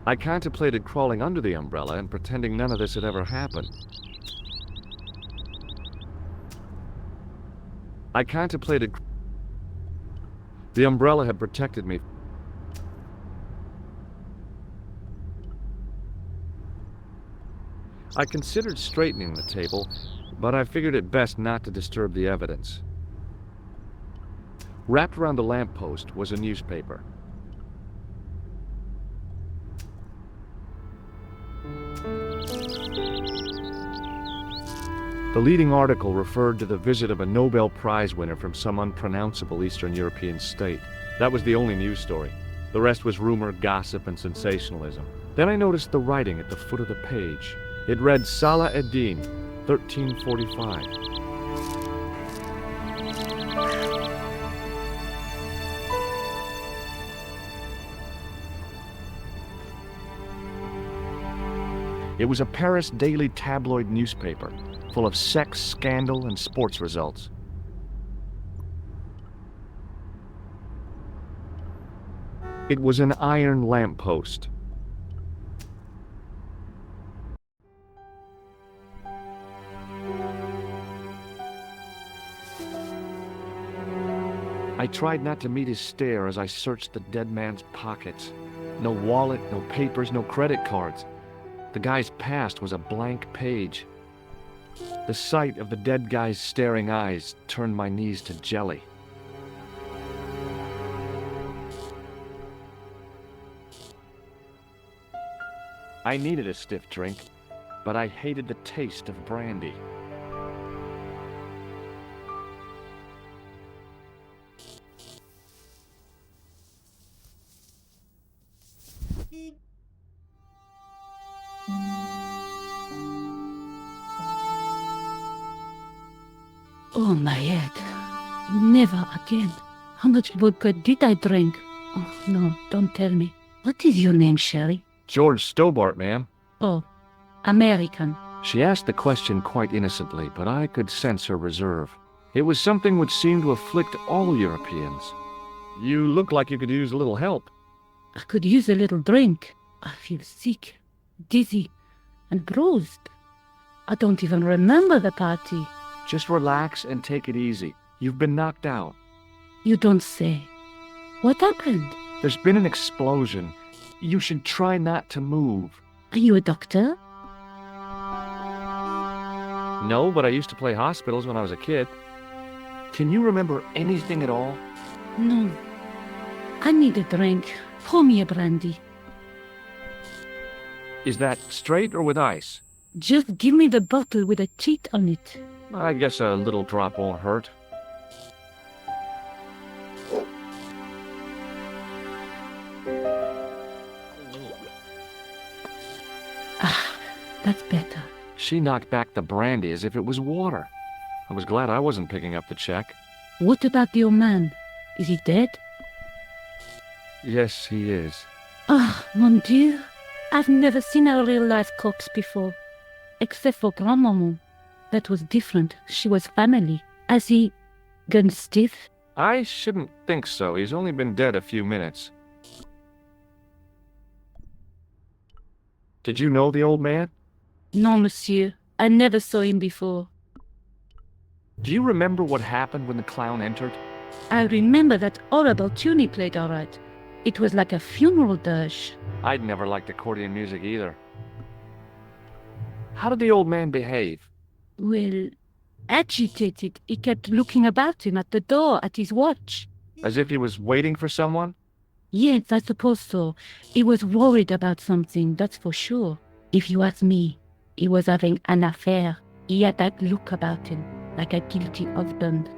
I contemplated crawling under the umbrella and pretending none of this had ever happened. The umbrella had protected me. I considered straightening the table, but I figured it best not to disturb the evidence. Wrapped around the lamppost was a newspaper. The leading article referred to the visit of a Nobel Prize winner from some unpronounceable Eastern European state. That was the only news story. The rest was rumor, gossip, and sensationalism. Then I noticed the writing at the foot of the page. It read Salah ad-Din, 1345. It was a Paris daily tabloid newspaper, full of sex, scandal, and sports results. It was an iron lamppost. I tried not to meet his stare as I searched the dead man's pockets. No wallet, no papers, no credit cards. The guy's past was a blank page. The sight of the dead guy's staring eyes turned my knees to jelly. I needed a stiff drink, but I hated the taste of brandy. Oh, my head. Never again. How much vodka did I drink? Oh, no, don't tell me. What is your name, Sherry? George Stobart, ma'am. Oh, American. She asked the question quite innocently, but I could sense her reserve. It was something which seemed to afflict all Europeans. You look like you could use a little help. I could use a little drink. I feel sick, dizzy, and bruised. I don't even remember the party. Just relax and take it easy. You've been knocked out. You don't say. What happened? There's been an explosion. You should try not to move. Are you a doctor? No, but I used to play hospitals when I was a kid. Can you remember anything at all? No. I need a drink. Pour me a brandy. Is that straight or with ice? Just give me the bottle with a cheat on it. I guess a little drop won't hurt. Ah, that's better. She knocked back the brandy as if it was water. I was glad I wasn't picking up the check. What about the old man? Is he dead? Yes, he is. Ah, mon Dieu. I've never seen a real-life corpse before. Except for Grandmaman. That was different. She was family. Has he gone stiff? I shouldn't think so. He's only been dead a few minutes. Did you know the old man? Non, monsieur. I never saw him before. Do you remember what happened when the clown entered? I remember that horrible tune he played all right. It was like a funeral dirge. I'd never liked accordion music either. How did the old man behave? Well, agitated. He kept looking about him at the door, at his watch. As if he was waiting for someone? Yes, I suppose so. He was worried about something, that's for sure. If you ask me, he was having an affair. He had that look about him, like a guilty husband.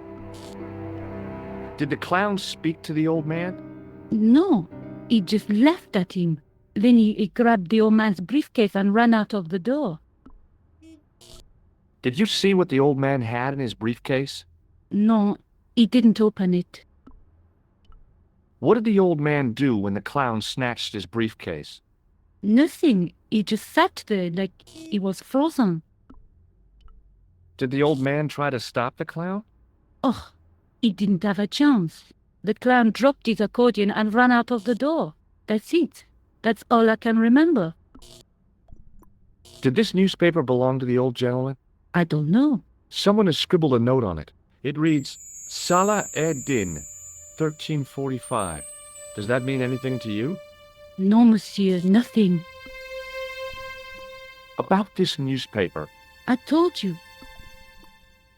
Did the clown speak to the old man? No, he just laughed at him. Then he grabbed the old man's briefcase and ran out of the door. Did you see what the old man had in his briefcase? No, he didn't open it. What did the old man do when the clown snatched his briefcase? Nothing. He just sat there like he was frozen. Did the old man try to stop the clown? Oh, he didn't have a chance. The clown dropped his accordion and ran out of the door. That's it. That's all I can remember. Did this newspaper belong to the old gentleman? I don't know. Someone has scribbled a note on it. It reads, Salah ed-Din, 1345. Does that mean anything to you? No, monsieur, nothing. About this newspaper. I told you.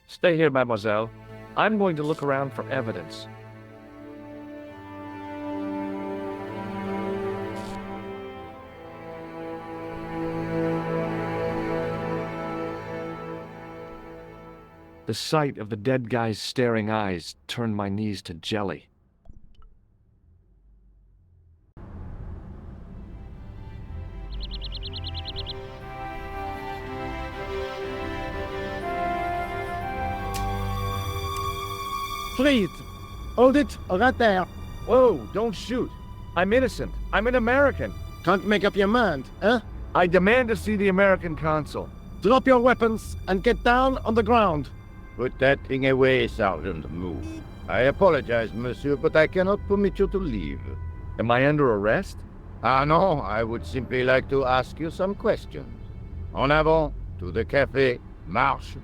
Stay here, mademoiselle. I'm going to look around for evidence. The sight of the dead guy's staring eyes turned my knees to jelly. Freeze! Hold it right there. Whoa, don't shoot. I'm innocent. I'm an American. Can't make up your mind, eh? I demand to see the American consul. Drop your weapons and get down on the ground. Put that thing away, Sergeant Moo. I apologize, monsieur, but I cannot permit you to leave. Am I under arrest? Ah, no, I would simply like to ask you some questions. En avant, to the café, marche.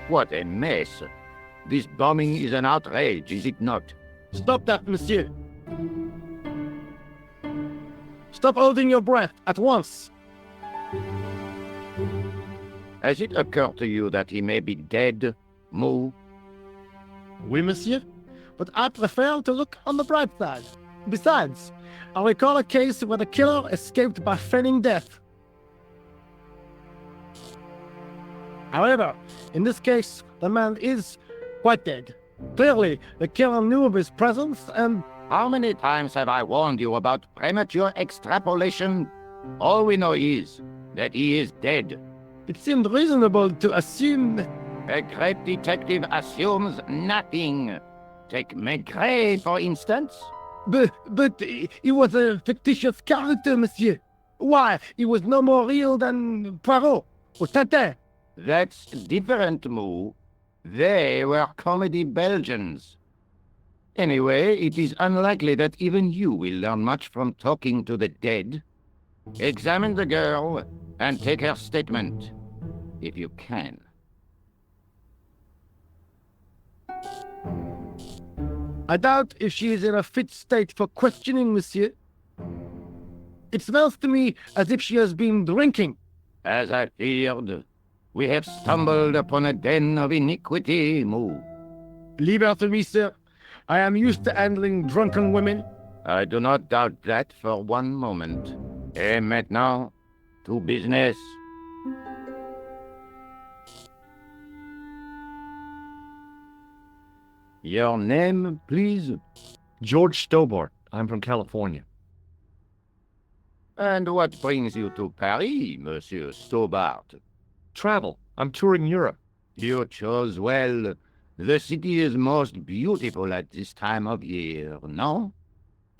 What a mess. This bombing is an outrage, is it not? Stop that, monsieur. Stop holding your breath at once. Has it occurred to you that he may be dead, Moo? Oui, monsieur. But I prefer to look on the bright side. Besides, I recall a case where the killer escaped by feigning death. However, in this case, the man is quite dead. Clearly, the killer knew of his presence and... How many times have I warned you about premature extrapolation? All we know is that he is dead. it seemed reasonable to assume... A great detective assumes nothing. Take Maigret, for instance. But he was a fictitious character, monsieur. Why, he was no more real than Poirot or Tintin. That's different, Moo. They were comedy Belgians. Anyway, it is unlikely that even you will learn much from talking to the dead. Examine the girl and take her statement, if you can. I doubt if she is in a fit state for questioning, monsieur. It smells to me as if she has been drinking. As I feared, we have stumbled upon a den of iniquity, Moo. Leave her to me, sir. I am used to handling drunken women. I do not doubt that for one moment. Et maintenant, to business. Your name, please? George Stobart. I'm from California. And what brings you to Paris, Monsieur Stobart? Travel. I'm touring Europe. You chose well. The city is most beautiful at this time of year, no?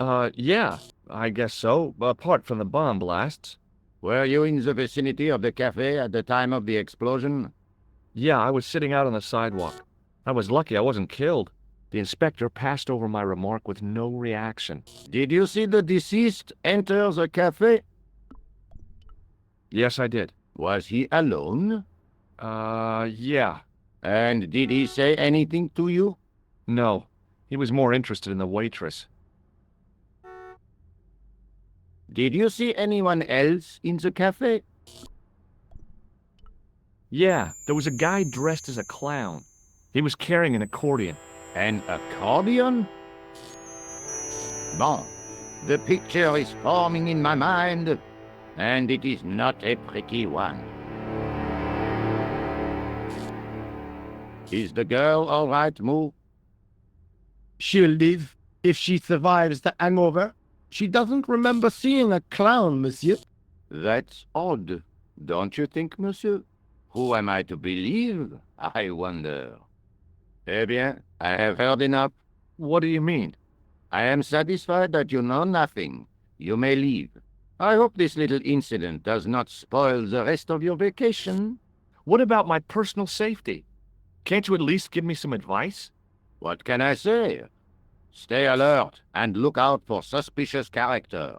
Yeah, I guess so, apart from the bomb blasts. Were you in the vicinity of the cafe at the time of the explosion? Yeah, I was sitting out on the sidewalk. I was lucky I wasn't killed. The inspector passed over my remark with no reaction. Did you see the deceased enter the cafe? Yes, I did. Was he alone? Yeah. And did he say anything to you? No. He was more interested in the waitress. Did you see anyone else in the cafe? Yeah, there was a guy dressed as a clown. He was carrying an accordion. An accordion? Bon, the picture is forming in my mind, and it is not a pretty one. Is the girl all right, Moo? She'll live if she survives the hangover. She doesn't remember seeing a clown, monsieur. That's odd, don't you think, monsieur? Who am I to believe, I wonder? Eh bien, I have heard enough. What do you mean? I am satisfied that you know nothing. You may leave. I hope this little incident does not spoil the rest of your vacation. What about my personal safety? Can't you at least give me some advice? What can I say? Stay alert and look out for suspicious characters.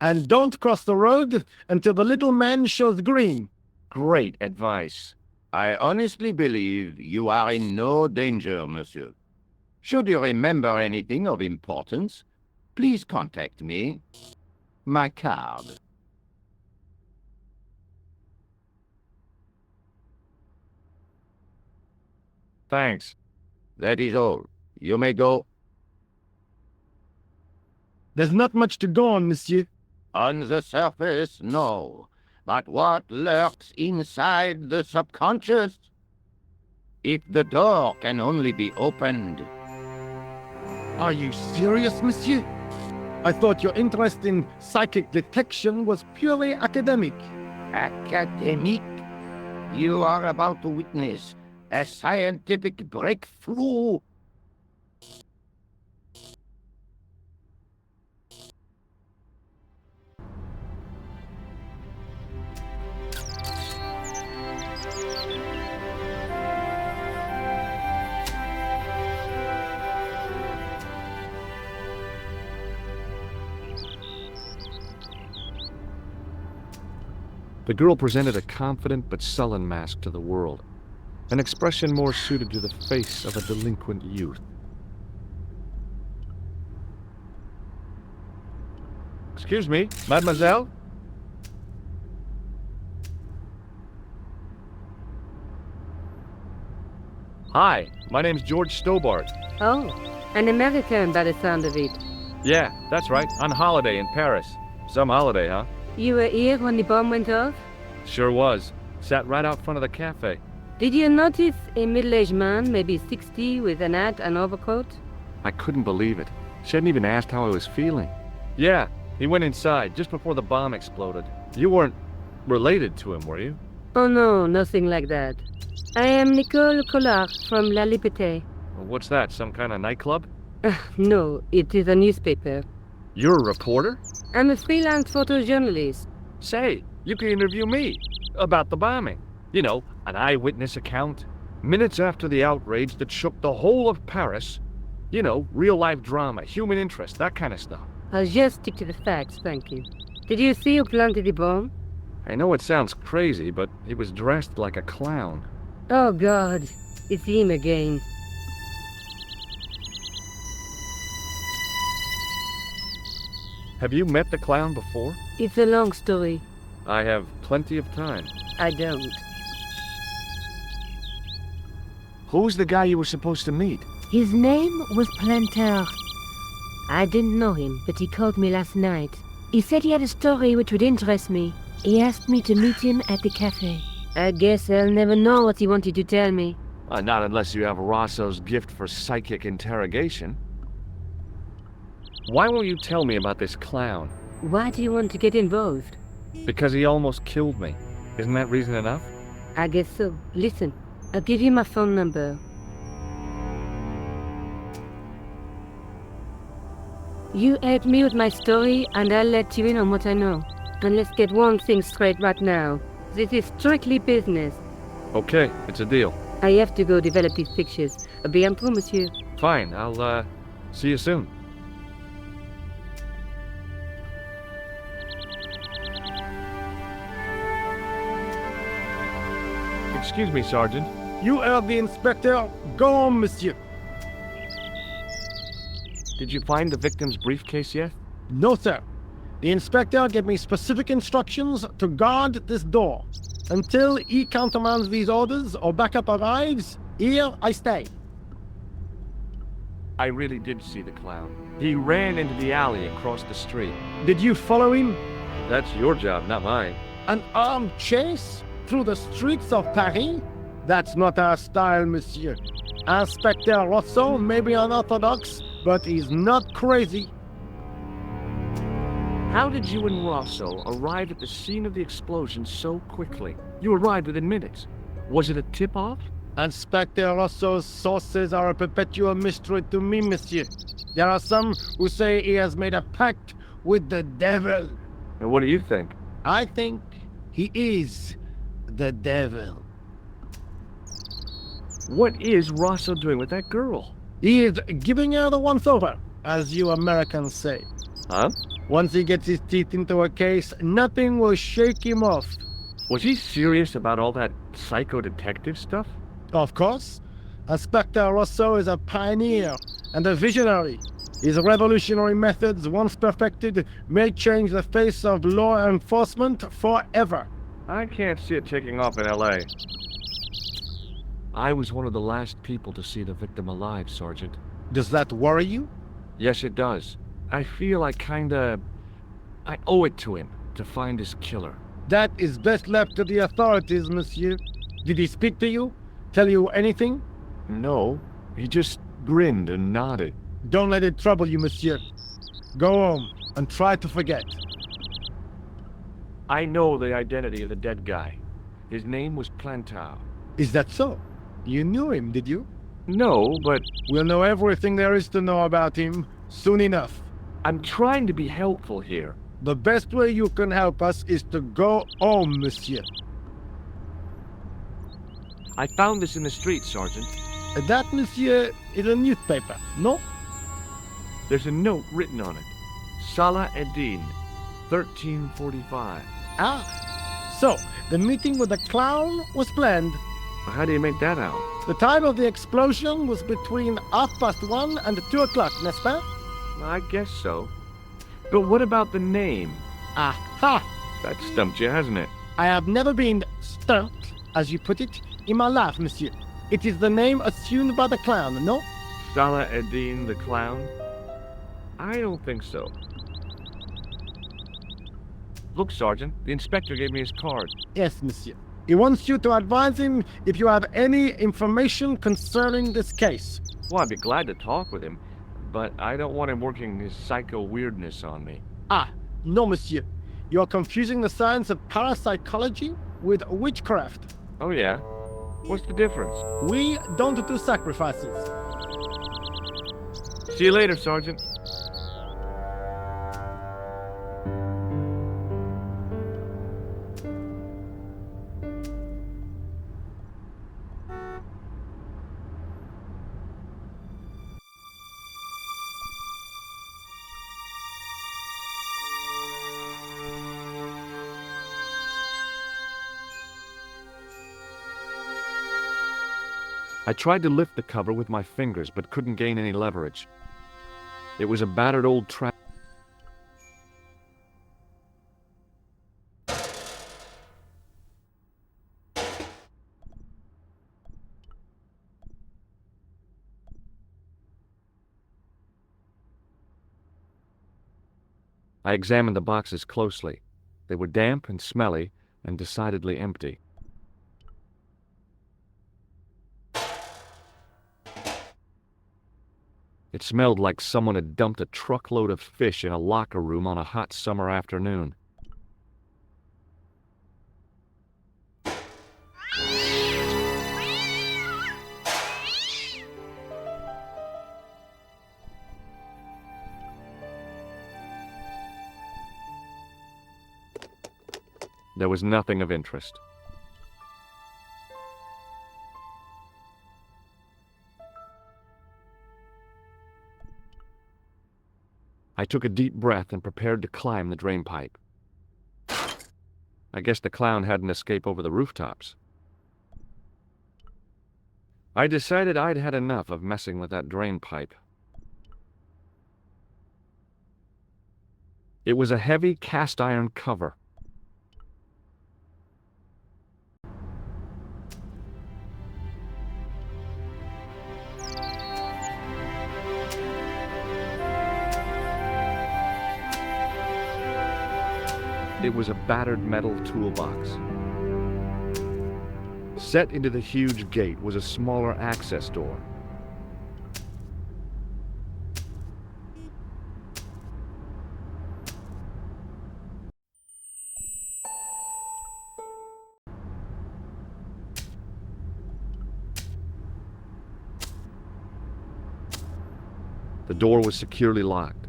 And don't cross the road until the little man shows green. Great advice. I honestly believe you are in no danger, monsieur. Should you remember anything of importance, please contact me. My card. Thanks. That is all. You may go. There's not much to go on, monsieur. On the surface, no. But what lurks inside the subconscious? If the door can only be opened. Are you serious, monsieur? I thought your interest in psychic detection was purely academic. Academic? You are about to witness a scientific breakthrough. The girl presented a confident but sullen mask to the world, an expression more suited to the face of a delinquent youth. Excuse me, mademoiselle? Hi, my name's George Stobart. Oh, an American by the sound of it. Yeah, that's right, on holiday in Paris. Some holiday, huh? You were here when the bomb went off? Sure was. Sat right out front of the cafe. Did you notice a middle-aged man, maybe 60, with an hat and overcoat? I couldn't believe it. She hadn't even asked how I was feeling. Yeah, he went inside just before the bomb exploded. You weren't related to him, were you? Oh no, nothing like that. I am Nicole Collard from La Liberté. What's that, some kind of nightclub? No, it is a newspaper. You're a reporter? I'm a freelance photojournalist. Say, you can interview me about the bombing. You know, an eyewitness account. Minutes after the outrage that shook the whole of Paris. You know, real-life drama, human interest, that kind of stuff. I'll just stick to the facts, thank you. Did you see who planted the bomb? I know it sounds crazy, but he was dressed like a clown. Oh God, it's him again. Have you met the clown before? It's a long story. I have plenty of time. I don't. Who's the guy you were supposed to meet? His name was Planter. I didn't know him, but he called me last night. He said he had a story which would interest me. He asked me to meet him at the cafe. I guess I'll never know what he wanted to tell me. Not unless you have Rosso's gift for psychic interrogation. Why won't you tell me about this clown? Why do you want to get involved? Because he almost killed me. Isn't that reason enough? I guess so. Listen, I'll give you my phone number. You help me with my story and I'll let you in on what I know. And let's get one thing straight right now. This is strictly business. Okay, it's a deal. I have to go develop these pictures. A bientôt, monsieur. Fine, I'll, see you soon. Excuse me, Sergeant. You heard the inspector. Go on, monsieur. Did you find the victim's briefcase yet? No, sir. The inspector gave me specific instructions to guard this door. Until he countermands these orders or backup arrives, here I stay. I really did see the clown. He ran into the alley across the street. Did you follow him? That's your job, not mine. An armed chase through the streets of Paris? That's not our style, monsieur. Inspector Rosso may be unorthodox, but he's not crazy. How did you and Rosso arrive at the scene of the explosion so quickly? You arrived within minutes. Was it a tip-off? Inspector Rosso's sources are a perpetual mystery to me, monsieur. There are some who say he has made a pact with the devil. And what do you think? I think he is the devil. What is Rosso doing with that girl? He is giving her the once-over, as you Americans say. Huh? Once he gets his teeth into a case, nothing will shake him off. Was he serious about all that psycho-detective stuff? Of course, Inspector Rosso is a pioneer and a visionary. His revolutionary methods, once perfected, may change the face of law enforcement forever. I can't see it taking off in L.A. I was one of the last people to see the victim alive, Sergeant. Does that worry you? Yes, it does. I feel I owe it to him to find his killer. That is best left to the authorities, monsieur. Did he speak to you? Tell you anything? No, he just grinned and nodded. Don't let it trouble you, monsieur. Go home and try to forget. I know the identity of the dead guy. His name was Plantau. Is that so? You knew him, did you? No, but We'll know everything there is to know about him soon enough. I'm trying to be helpful here. The best way you can help us is to go home, monsieur. I found this in the street, Sergeant. That, monsieur, is a newspaper, no? There's a note written on it. Salah Eddin, 1345. Ah, so the meeting with the clown was planned. How do you make that out? The time of the explosion was between 1:30 and 2 o'clock, n'est-ce pas? I guess so. But what about the name? Aha! That stumped you, hasn't it? I have never been stumped, as you put it, in my life, monsieur. It is the name assumed by the clown, no? Salah Eddin the clown? I don't think so. Look, Sergeant, the inspector gave me his card. Yes, monsieur. He wants you to advise him if you have any information concerning this case. Well, I'd be glad to talk with him, but I don't want him working his psycho weirdness on me. Ah, no, monsieur. You are confusing the science of parapsychology with witchcraft. Oh, yeah? What's the difference? We don't do sacrifices. See you later, Sergeant. I tried to lift the cover with my fingers, but couldn't gain any leverage. It was a battered old trap. I examined the boxes closely. They were damp and smelly and decidedly empty. It smelled like someone had dumped a truckload of fish in a locker room on a hot summer afternoon. There was nothing of interest. I took a deep breath and prepared to climb the drain pipe. I guess the clown had an escape over the rooftops. I decided I'd had enough of messing with that drain pipe. It was a heavy cast iron cover. It was a battered metal toolbox. Set into the huge gate was a smaller access door. The door was securely locked.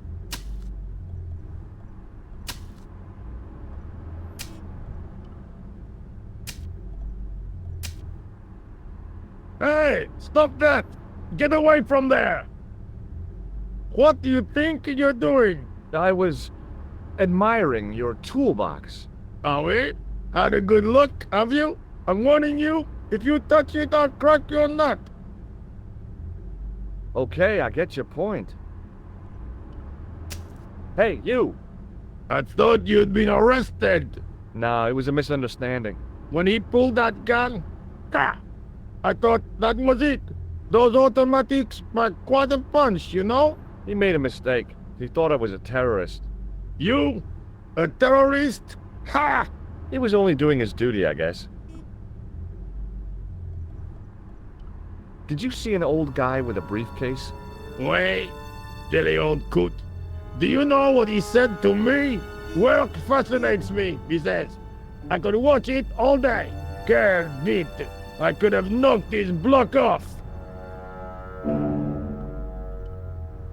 Hey, stop that! Get away from there! What do you think you're doing? I was admiring your toolbox. Are we? Had a good look, have you? I'm warning you, if you touch it, I'll crack your nut. Okay, I get your point. Hey, you! I thought you'd been arrested. No, it was a misunderstanding. When he pulled that gun, I thought that was it. Those automatics pack quite a punch, you know? He made a mistake. He thought I was a terrorist. You? A terrorist? Ha! He was only doing his duty, I guess. Did you see an old guy with a briefcase? Wait, silly old coot. Do you know what he said to me? Work fascinates me, he says. I could watch it all day. Quelle vite. I could have knocked his block off.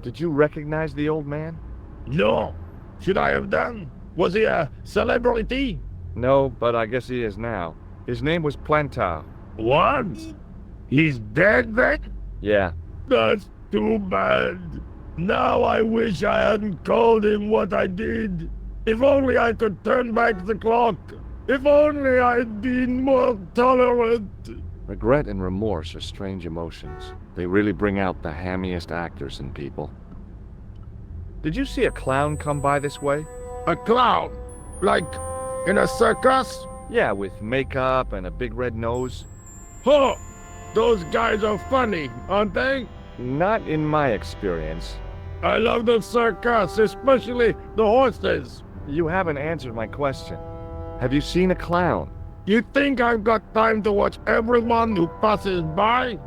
Did you recognize the old man? No. Should I have done? Was he a celebrity? No, but I guess he is now. His name was Plantar. What? He's dead then? Yeah. That's too bad. Now I wish I hadn't called him what I did. If only I could turn back the clock. If only I'd been more tolerant. Regret and remorse are strange emotions. They really bring out the hammiest actors in people. Did you see a clown come by this way? A clown? Like in a circus? Yeah, with makeup and a big red nose. Huh! Those guys are funny, aren't they? Not in my experience. I love the circus, especially the horses. You haven't answered my question. Have you seen a clown? You think I've got time to watch everyone who passes by?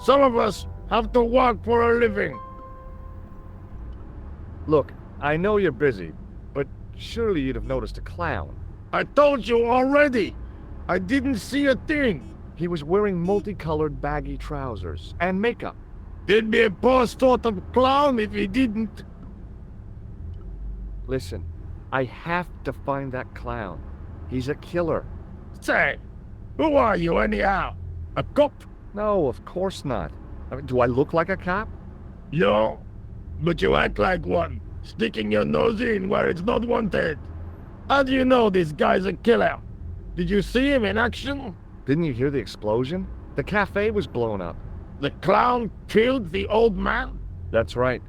Some of us have to work for a living. Look, I know you're busy, but surely you'd have noticed a clown. I told you already. I didn't see a thing. He was wearing multicolored baggy trousers and makeup. He'd be a poor sort of clown if he didn't. Listen, I have to find that clown. He's a killer. Say, who are you anyhow? A cop? No, of course not. I mean, do I look like a cop? No, but you act like one, sticking your nose in where it's not wanted. How do you know this guy's a killer? Did you see him in action? Didn't you hear the explosion? The cafe was blown up. The clown killed the old man? That's right.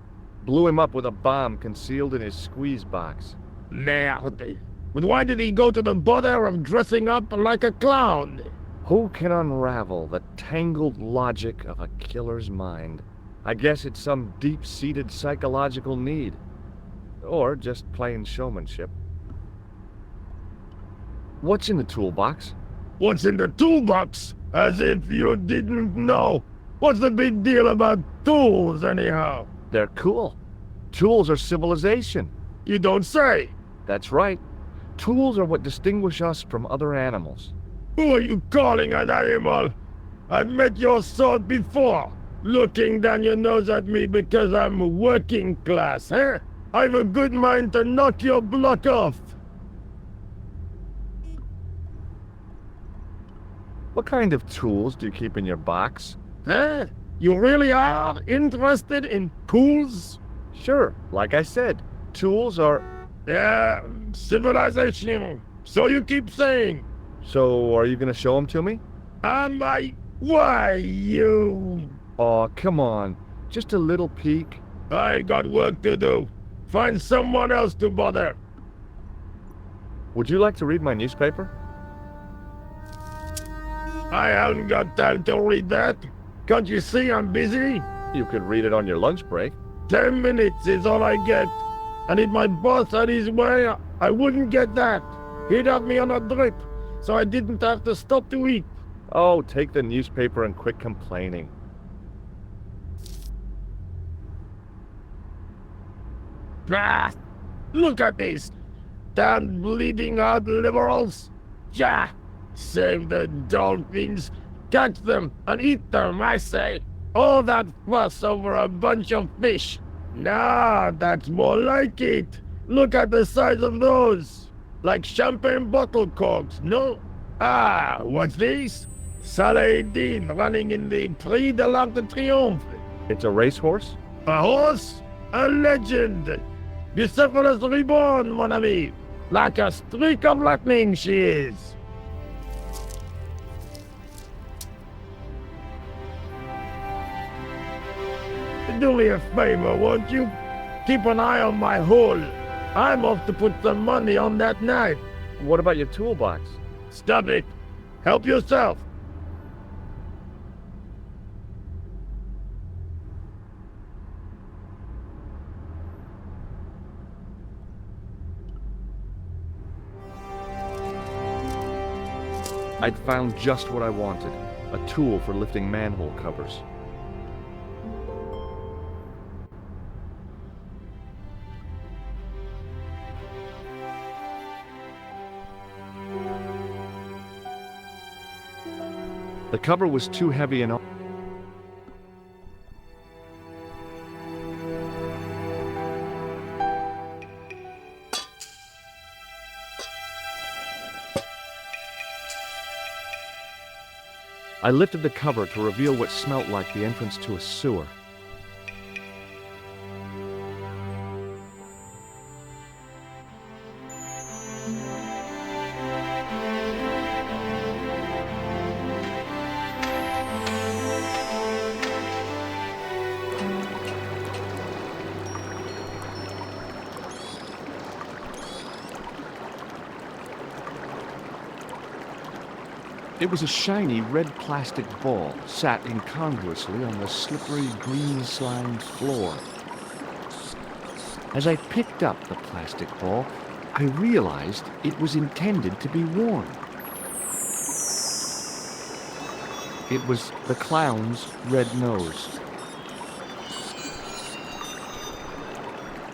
Blew him up with a bomb concealed in his squeeze box. Merde. But why did he go to the bother of dressing up like a clown? Who can unravel the tangled logic of a killer's mind? I guess it's some deep-seated psychological need. Or just plain showmanship. What's in the toolbox? What's in the toolbox? As if you didn't know. What's the big deal about tools, anyhow? They're cool. Tools are civilization. You don't say. That's right. Tools are what distinguish us from other animals. Who are you calling an animal? I've met your sort before. Looking down your nose at me because I'm working class, eh? I've a good mind to knock your block off. What kind of tools do you keep in your box? Eh? You really are interested in tools? Sure, like I said, tools are... Yeah, civilization. So you keep saying. So, are you gonna show them to me? Am I? Why, you? Aw, come on. Just a little peek. I got work to do. Find someone else to bother. Would you like to read my newspaper? I haven't got time to read that. Can't you see I'm busy? You could read it on your lunch break. 10 minutes is all I get. And if my boss had his way, I wouldn't get that. He'd have me on a drip, so I didn't have to stop to eat. Oh, take the newspaper and quit complaining. Ah, look at this. Damn bleeding out liberals. Ja, save the dolphins. Catch them and eat them, I say. All that fuss over a bunch of fish. Nah, that's more like it. Look at the size of those. Like champagne bottle corks, no? Ah, what's this? Saladin running in the Prix de l'Arc de Triomphe. It's a racehorse? A horse? A legend. Bucephalus reborn, mon ami. Like a streak of lightning she is. Do me a favor, won't you? Keep an eye on my hole. I'm off to put some money on that knife. What about your toolbox? Stop it. Help yourself. I'd found just what I wanted, a tool for lifting manhole covers. The cover was too heavy and I lifted the cover to reveal what smelt like the entrance to a sewer. It was a shiny red plastic ball, sat incongruously on the slippery green slimed floor. As I picked up the plastic ball, I realized it was intended to be worn. It was the clown's red nose.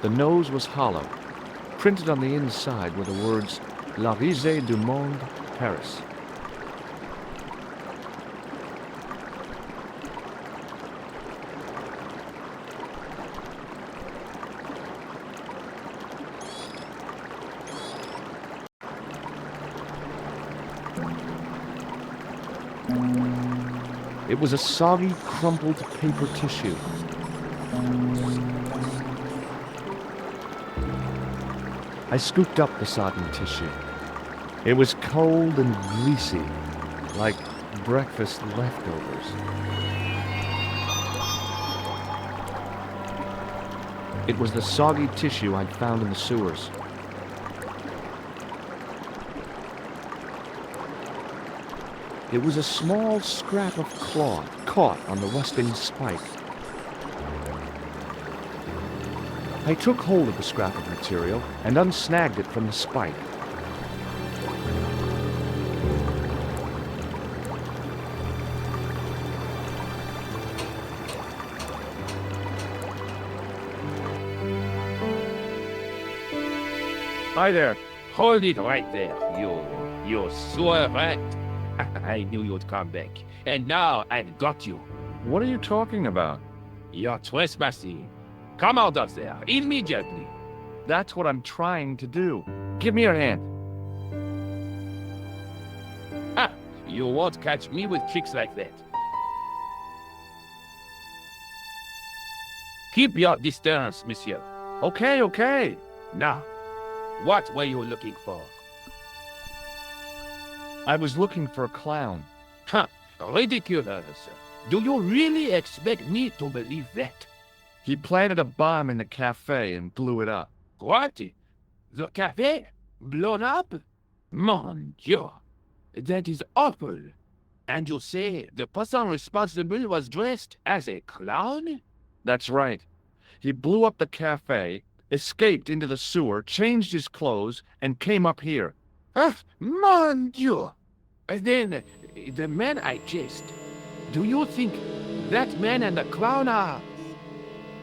The nose was hollow. Printed on the inside were the words, La Risée du Monde, Paris. It was a soggy, crumpled paper tissue. I scooped up the sodden tissue. It was cold and greasy, like breakfast leftovers. It was the soggy tissue I'd found in the sewers. It was a small scrap of cloth caught on the rusting spike. I took hold of the scrap of material and unsnagged it from the spike. Hi there. Hold it right there, you sewer rat. I knew you'd come back. And now I've got you. What are you talking about? You're trespassing. Come out of there, immediately. That's what I'm trying to do. Give me your hand. Ha! You won't catch me with tricks like that. Keep your distance, monsieur. Okay, okay. Now, what were you looking for? I was looking for a clown. Huh, ridiculous. Do you really expect me to believe that? He planted a bomb in the cafe and blew it up. What? The cafe? Blown up? Mon Dieu, that is awful. And you say the person responsible was dressed as a clown? That's right. He blew up the cafe, escaped into the sewer, changed his clothes, and came up here. Ah, mon Dieu! Then, the man I chased, do you think that man and the clown are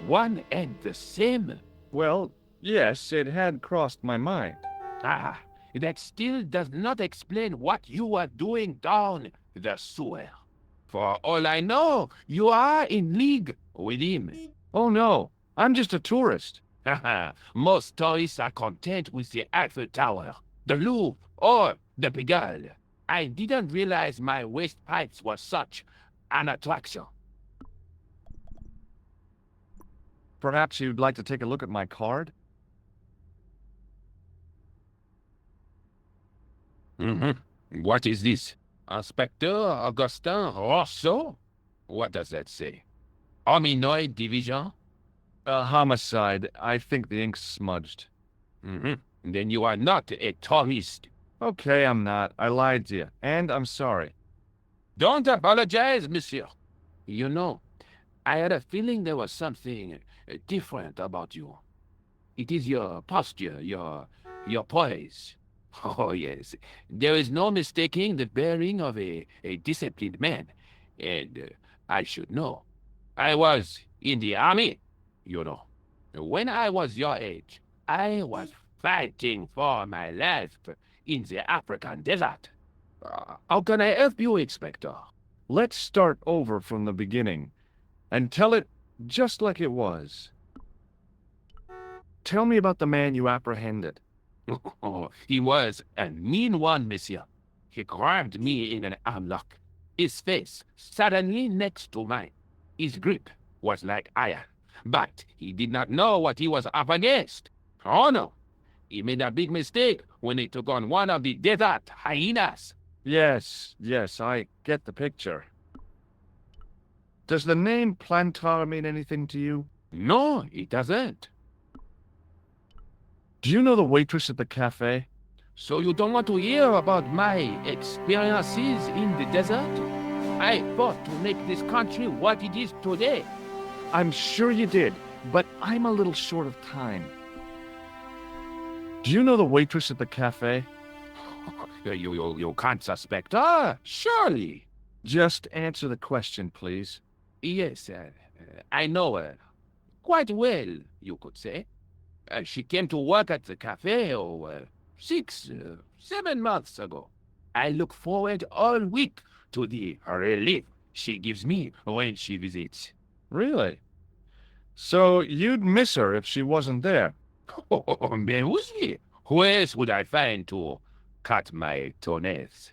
one and the same? Well, yes, it had crossed my mind. Ah, that still does not explain what you were doing down the sewer. For all I know, you are in league with him. Oh no, I'm just a tourist. Most tourists are content with the Eiffel Tower, the Louvre, or the Pigalle. I didn't realize my waste pipes were such an attraction. Perhaps you'd like to take a look at my card? What is this? Inspector Augustin Rousseau? What does that say? Hominoid Division? A homicide. I think the ink's smudged. Then you are not a tourist. Okay, I'm not. I lied to you, and I'm sorry. Don't apologize, monsieur. You know, I had a feeling there was something different about you. It is your posture, your poise. Oh, yes. There is no mistaking the bearing of a disciplined man. And I should know. I was in the army, you know. When I was your age, I was fighting for my life in the African desert. How can I help you, Inspector? Let's start over from the beginning, and tell it just like it was. Tell me about the man you apprehended. He was a mean one, monsieur. He grabbed me in an armlock. His face suddenly next to mine. His grip was like iron, but he did not know what he was up against. Oh no, he made a big mistake when he took on one of the desert hyenas. Yes, I get the picture. Does the name Plantar mean anything to you? No, it doesn't. Do you know the waitress at the cafe? So you don't want to hear about my experiences in the desert? I fought to make this country what it is today. I'm sure you did, but I'm a little short of time. Do you know the waitress at the cafe? You can't suspect her, surely. Just answer the question, please. Yes, I know her. Quite well, you could say. She came to work at the cafe 6, 7 months ago. I look forward all week to the relief she gives me when she visits. Really? So you'd miss her if she wasn't there? Oh, mais oui. Who else would I find to cut my toenails?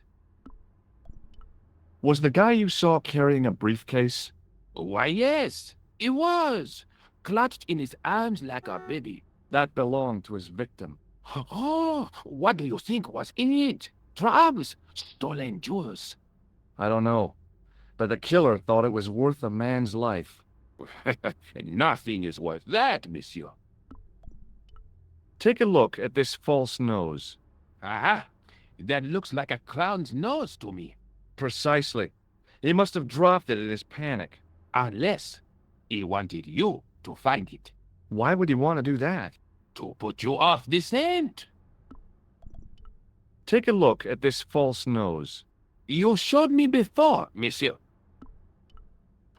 Was the guy you saw carrying a briefcase? Why, yes, he was. Clutched in his arms like a baby. That belonged to his victim. Oh, what do you think was in it? Drugs? Stolen jewels? I don't know, but the killer thought it was worth a man's life. Nothing is worth that, monsieur. Take a look at this false nose. Aha! That looks like a clown's nose to me. Precisely. He must have dropped it in his panic. Unless he wanted you to find it. Why would he want to do that? To put you off the scent. Take a look at this false nose. You showed me before, monsieur.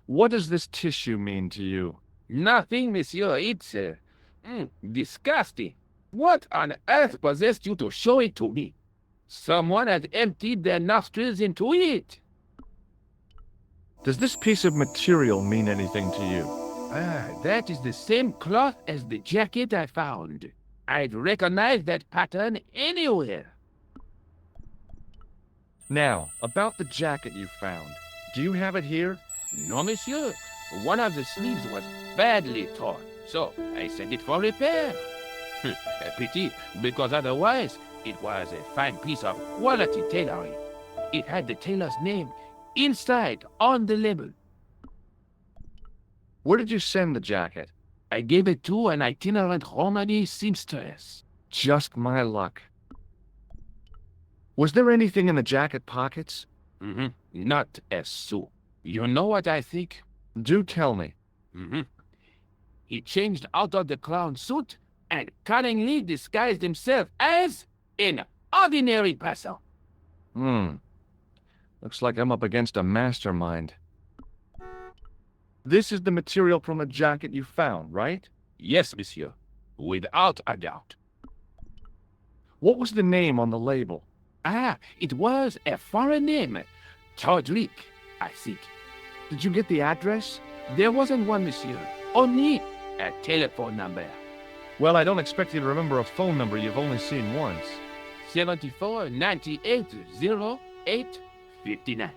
What does this tissue mean to you? Nothing, monsieur. It's disgusting. What on earth possessed you to show it to me? Someone had emptied their nostrils into it. Does this piece of material mean anything to you? That is the same cloth as the jacket I found. I'd recognize that pattern anywhere. Now, about the jacket you found. Do you have it here? No, monsieur. One of the sleeves was badly torn, so I sent it for repair. A pity, because otherwise it was a fine piece of quality tailoring. It had the tailor's name inside on the label. Where did you send the jacket? I gave it to an itinerant Romani seamstress. Just my luck. Was there anything in the jacket pockets? Not a sou. You know what I think? Do tell me. He changed out of the clown suit and cunningly disguised himself as an ordinary person. Looks like I'm up against a mastermind. This is the material from the jacket you found, right? Yes, monsieur. Without a doubt. What was the name on the label? It was a foreign name. Todrick, I think. Did you get the address? There wasn't one, monsieur. Only a telephone number. Well, I don't expect you to remember a phone number you've only seen once. 74 98 0 859.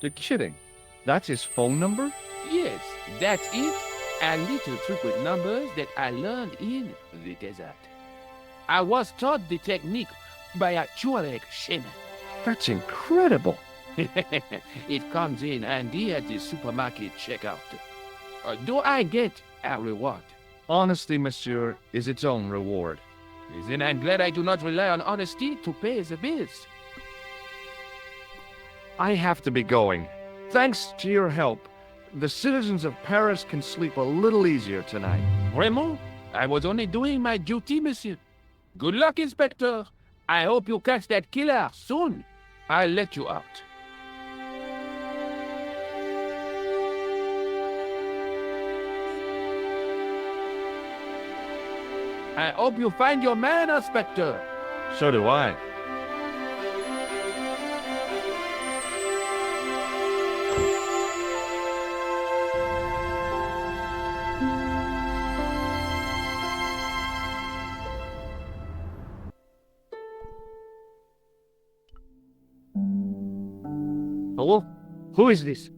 You're kidding. That's his phone number? Yes, that's it. A little trick with numbers that I learned in the desert. I was taught the technique by a Tuareg shaman. That's incredible. It comes in handy at the supermarket checkout. Do I get a reward? Honesty, monsieur, is its own reward. Then I'm glad I do not rely on honesty to pay the bills. I have to be going. Thanks to your help, the citizens of Paris can sleep a little easier tonight. Raymond, I was only doing my duty, monsieur. Good luck, Inspector. I hope you catch that killer soon. I'll let you out. I hope you find your man, Inspector. So do I. Hello? Who is this?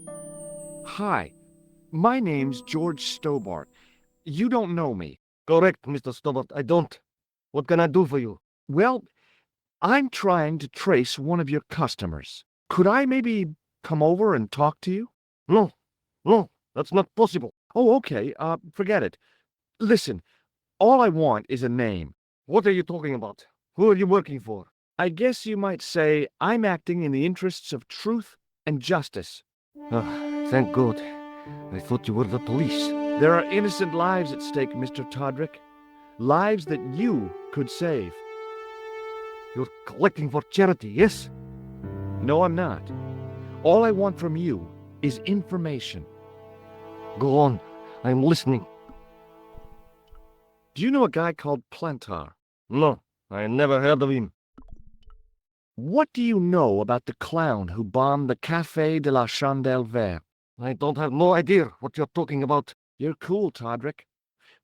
Hi, my name's George Stobart. You don't know me. Correct, Mr. Stobart. I don't. What can I do for you? Well, I'm trying to trace one of your customers. Could I maybe come over and talk to you? No. No, that's not possible. Oh, okay. Forget it. Listen, all I want is a name. What are you talking about? Who are you working for? I guess you might say I'm acting in the interests of truth and justice. Thank God. I thought you were the police. There are innocent lives at stake, Mr. Todrick. Lives that you could save. You're collecting for charity, yes? No, I'm not. All I want from you is information. Go on. I'm listening. Do you know a guy called Plantar? No, I never heard of him. What do you know about the clown who bombed the Café de la Chandelle Verte? I don't have no idea what you're talking about. You're cool, Todrick.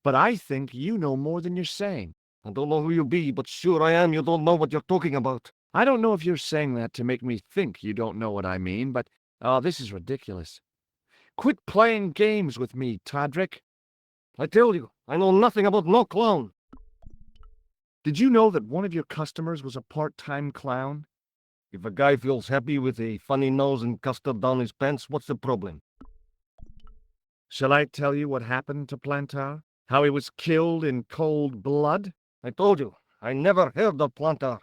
But I think you know more than you're saying. I don't know who you be, but sure I am you don't know what you're talking about. I don't know if you're saying that to make me think you don't know what I mean, but, this is ridiculous. Quit playing games with me, Todrick. I tell you, I know nothing about no clown. Did you know that one of your customers was a part-time clown? If a guy feels happy with a funny nose and custard down his pants, what's the problem? Shall I tell you what happened to Plantar? How he was killed in cold blood? I told you, I never heard of Plantar.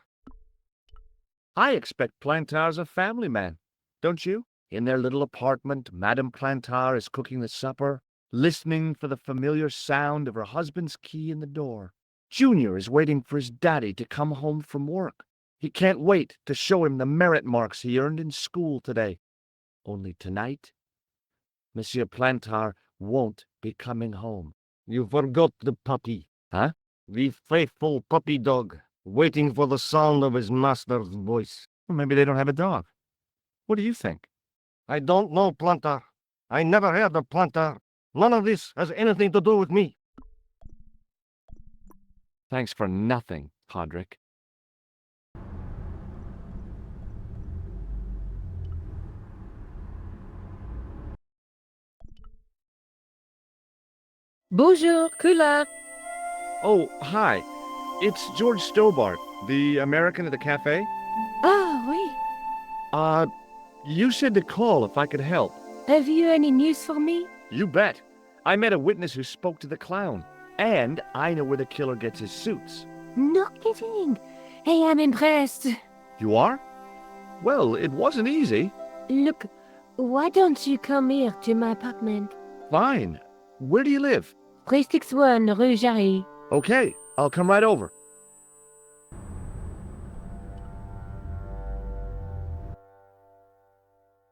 I expect Plantar's a family man, don't you? In their little apartment, Madame Plantar is cooking the supper, listening for the familiar sound of her husband's key in the door. Junior is waiting for his daddy to come home from work. He can't wait to show him the merit marks he earned in school today. Only tonight, Monsieur Plantar won't be coming home. You forgot the puppy. Huh? The faithful puppy dog, waiting for the sound of his master's voice. Well, maybe they don't have a dog. What do you think? I don't know Plantar. I never heard of Plantar. None of this has anything to do with me. Thanks for nothing, Todrick. Bonjour, Kula. Oh, hi. It's George Stobart, the American at the cafe. Ah, oui. You said to call if I could help. Have you any news for me? You bet. I met a witness who spoke to the clown. And I know where the killer gets his suits. No kidding. I am impressed. You are? Well, it wasn't easy. Look, why don't you come here to my apartment? Fine. Where do you live? 361 Rue Jarry. Okay, I'll come right over.